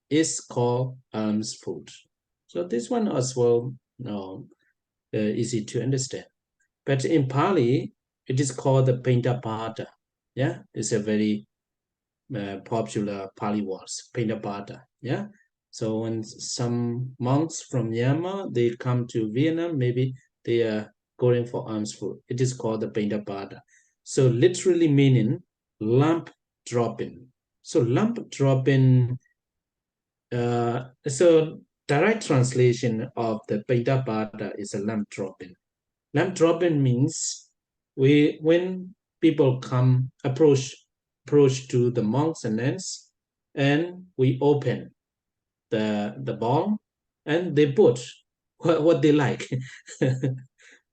is called alms food. So this one as well, easy to understand. But in Pali, it is called the Pindapada. Yeah, it's a very popular Pali words, Pindapada. Yeah. So when some monks from Myanmar, they come to Vietnam, maybe they are going for alms food. It is called the Pindapada. So literally meaning lump dropping. So lump dropping, so direct translation of the Pindapada is a lump dropping. Lump dropping means when people approach to the monks and nuns, and we open the ball, and they put what they like.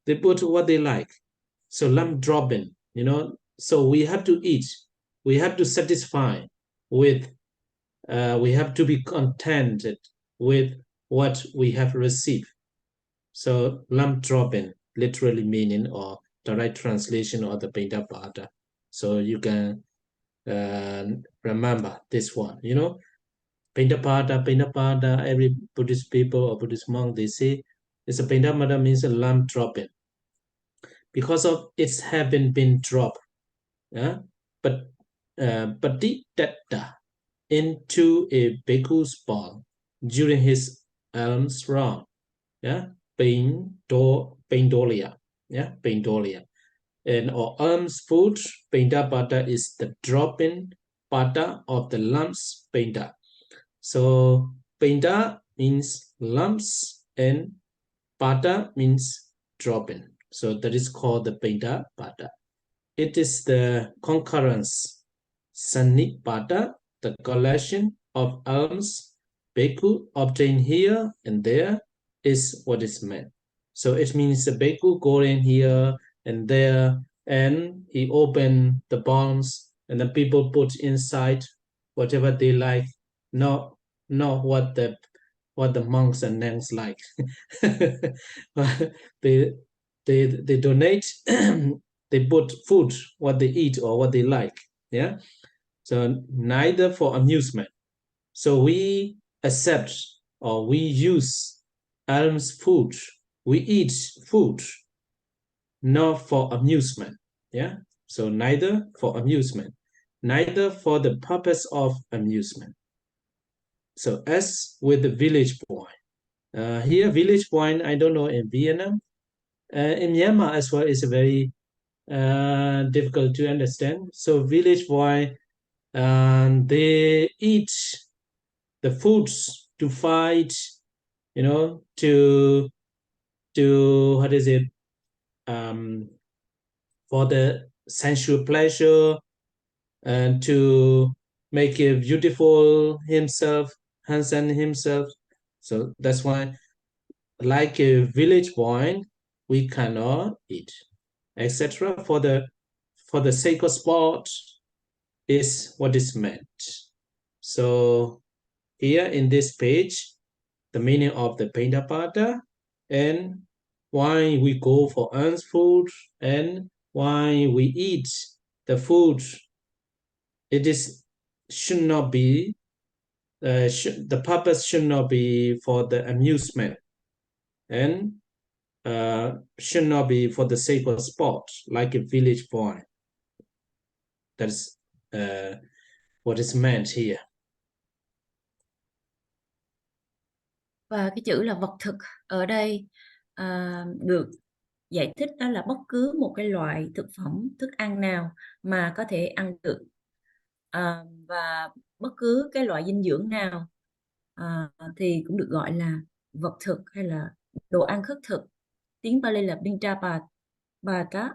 They put what they like. So lamb dropping, so we have to eat. We have to satisfy with, we have to be contented with what we have received. So lamb dropping, literally meaning or direct translation of the Pinda Pada. So you can remember this one, Pinda Pada, every Buddhist people or Buddhist monk, they say it's a Pinda Pada means a lamb dropping because of its having been dropped. Yeah, but Patitatta into a bhikkhu's ball during his alms round. Yeah, Paindolia. Yeah, Paindolia. And or alms food, Pinda Pada is the drop-in Pada of the lumps Pinda. So Pinda means lumps and Pada means drop-in. So that is called the Pinda Pada. It is the concurrence, Sanipada, the collection of alms bhikkhu obtained here and there is what is meant. So it means the bhikkhu going here and there, and he opened the bonds, and the people put inside whatever they like, not what the monks and nuns like. they they donate. They put food, what they eat or what they like. Yeah. So neither for amusement. So we accept or we use alms food. We eat food, not for amusement. Yeah. So neither for amusement, neither for the purpose of amusement. So as with the village boy, here village boy, I don't know in Vietnam, in Myanmar as well is a very difficult to understand. So village boy, they eat the foods to fight, to what is it, for the sensual pleasure and to make it beautiful himself, handsome himself. So that's why, like a village boy, we cannot eat, etc. For the sake of sport is what is meant. So here in this page, the meaning of the Pindapada and why we go for alms food and why we eat the food. It is should not be the purpose should not be for the amusement and should not be for the sake of sport, like a village boy. That's what is meant here. Và cái chữ là vật thực ở đây được giải thích đó là bất cứ một cái loại thực phẩm, thức ăn nào mà có thể ăn được, và bất cứ cái loại dinh dưỡng nào thì cũng được gọi là vật thực hay là đồ ăn khất thực. Tiếng Pali là Pindapata.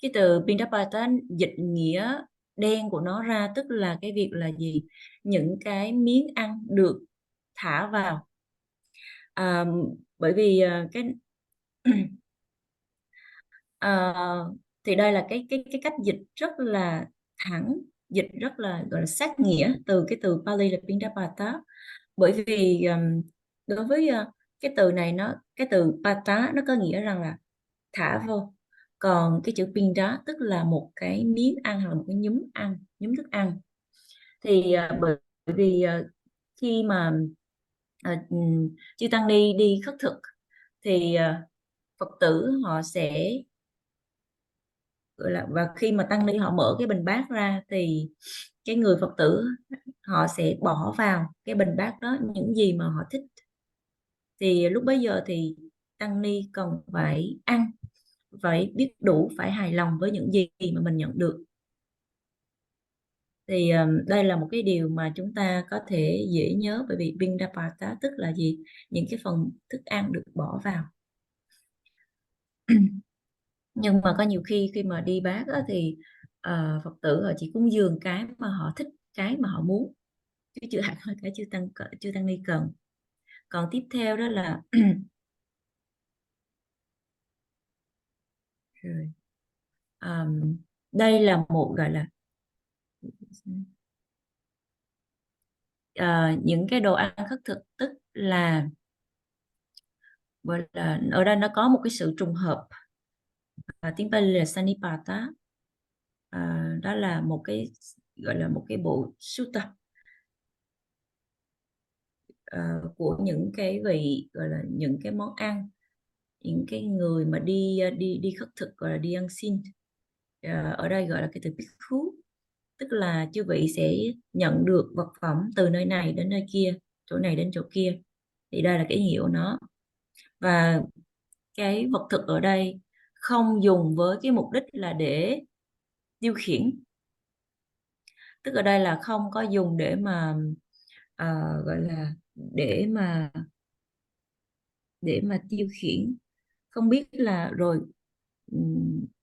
Cái từ Pindapata dịch nghĩa đen của nó ra tức là cái việc là gì? Những cái miếng ăn được thả vào. Bởi vì cái thì đây là cái cách dịch rất là thẳng, dịch rất là gọi là sát nghĩa từ cái từ Pali là Pindapata. Bởi vì đối với cái từ này cái từ pata nó có nghĩa rằng là thả vô, còn cái chữ pinda tức là một cái miếng ăn hoặc là một cái nhúm thức ăn. Thì bởi vì khi mà chư tăng ni đi khất thực thì Phật tử họ sẽ gọi là, và khi mà tăng ni họ mở cái bình bát ra thì cái người Phật tử họ sẽ bỏ vào cái bình bát đó những gì mà họ thích. Thì lúc bấy giờ thì tăng ni cần phải ăn, phải biết đủ, phải hài lòng với những gì mà mình nhận được. Thì đây là một cái điều mà chúng ta có thể dễ nhớ, bởi vì Pindapata tức là gì? Những cái phần thức ăn được bỏ vào. Nhưng mà có nhiều khi mà đi bác á, thì Phật tử họ chỉ cúng dường cái mà họ thích, cái mà họ muốn, chứ chưa hẳn là cái chư tăng ni cần. Còn tiếp theo đó là rồi. Đây là một gọi là những cái đồ ăn khất thực, tức là gọi là ở đây nó có một cái sự trùng hợp, tiếng Pali là Sanipata. Đó là một cái gọi là một cái bộ sutta của những cái vị, gọi là những cái món ăn, những cái người mà đi khất thực, gọi là đi ăn xin. Ở đây gọi là cái từ bhikkhu, tức là chư vị sẽ nhận được vật phẩm từ nơi này đến nơi kia, chỗ này đến chỗ kia, thì đây là cái ý nghĩa của nó. Và cái vật thực ở đây không dùng với cái mục đích là để tiêu khiển, tức ở đây là không có dùng để mà gọi là để mà tiêu khiển, không biết là rồi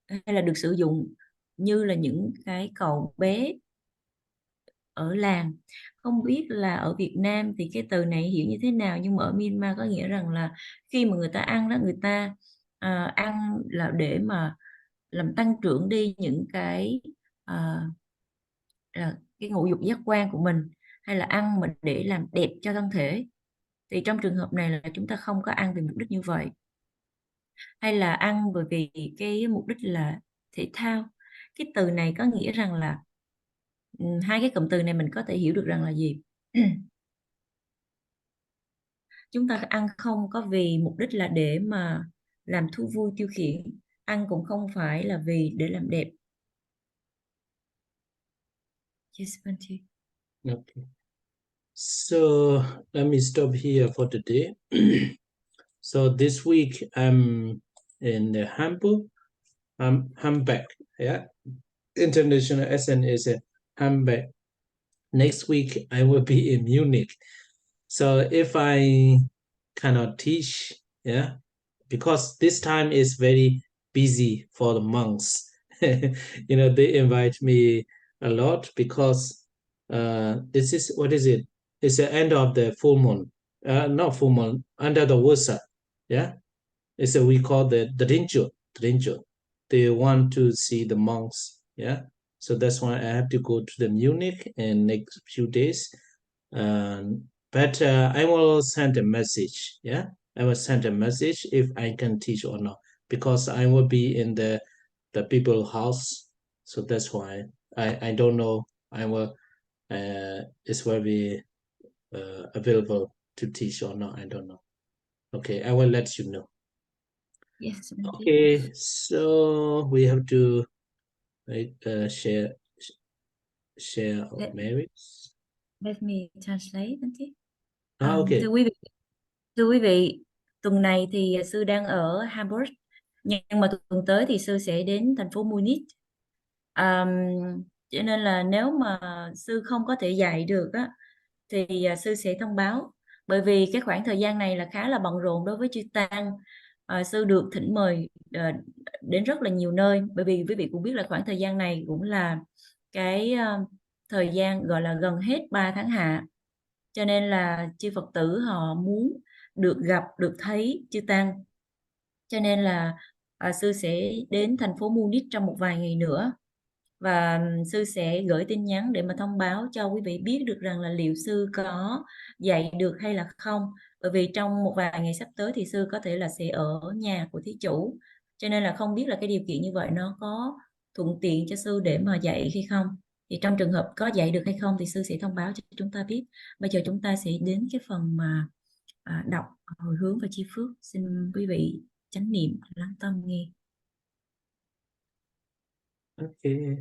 hay là được sử dụng như là những cái cậu bé ở làng. Không biết là ở Việt Nam thì cái từ này hiểu như thế nào, nhưng mà ở Myanmar có nghĩa rằng là khi mà người ta ăn đó, người ta ăn là để mà làm tăng trưởng đi những cái là cái ngũ dục giác quan của mình, hay là ăn mà để làm đẹp cho thân thể. Thì trong trường hợp này là chúng ta không có ăn vì mục đích như vậy, hay là ăn bởi vì cái mục đích là thể thao. Cái từ này có nghĩa rằng là hai cái cụm từ này mình có thể hiểu được rằng là gì? Chúng ta ăn không có vì mục đích là để mà làm thú vui tiêu khiển, ăn cũng không phải là vì để làm đẹp. Yes, Banti. Okay. So let me stop here for today. So this week I'm in Hamburg. Hamburg, yeah. International SN is Hamburg. Next week I will be in Munich. So if I cannot teach, yeah, because this time is very busy for the monks. They invite me a lot because this is, what is it? It's the end of the full moon. Not full moon, under the Vasa. Yeah. It's we call the Rincho. They want to see the monks. Yeah. So that's why I have to go to the Munich in next few days. But I will send a message. Yeah. I will send a message if I can teach or not, because I will be in the people's house. So that's why I don't know. I will is very available to teach or not. I don't know. Okay, I will let you know. Yes, Banti. Okay, so we have to share our merits. Let me translate, Banti. Okay. Thưa quý vị, tuần này thì sư đang ở Hamburg, nhưng mà tuần tới thì sư sẽ đến thành phố Munich. Cho nên là nếu mà sư không có thể dạy được á, thì sư sẽ thông báo, bởi vì cái khoảng thời gian này là khá là bận rộn đối với chư tăng. Sư được thỉnh mời đến rất là nhiều nơi, bởi vì quý vị cũng biết là khoảng thời gian này cũng là cái thời gian gọi là gần hết 3 tháng hạ, cho nên là chư Phật tử họ muốn được gặp, được thấy chư tăng, cho nên là sư sẽ đến thành phố Munich trong một vài ngày nữa, và sư sẽ gửi tin nhắn để mà thông báo cho quý vị biết được rằng là liệu sư có dạy được hay là không. Bởi vì trong một vài ngày sắp tới thì sư có thể là sẽ ở nhà của thí chủ, cho nên là không biết là cái điều kiện như vậy nó có thuận tiện cho sư để mà dạy hay không. Thì trong trường hợp có dạy được hay không thì sư sẽ thông báo cho chúng ta biết. Bây giờ chúng ta sẽ đến cái phần mà đọc hồi hướng và chi phước. Xin quý vị chánh niệm, lắng tâm nghe. Okay.